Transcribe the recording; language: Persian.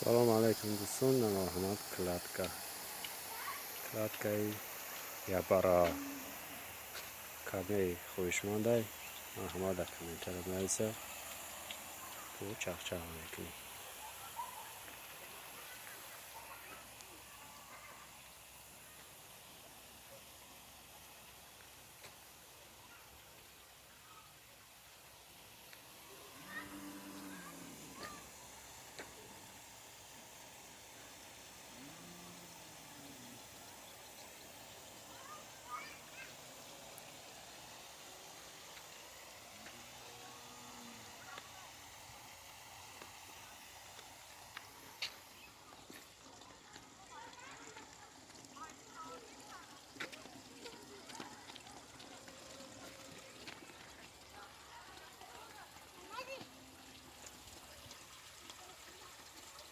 سلام علیکم دوستان، من احمد کلاتکای یا برا کمی خوش مانده احمد کامنتر نویسه تو چخ میکنی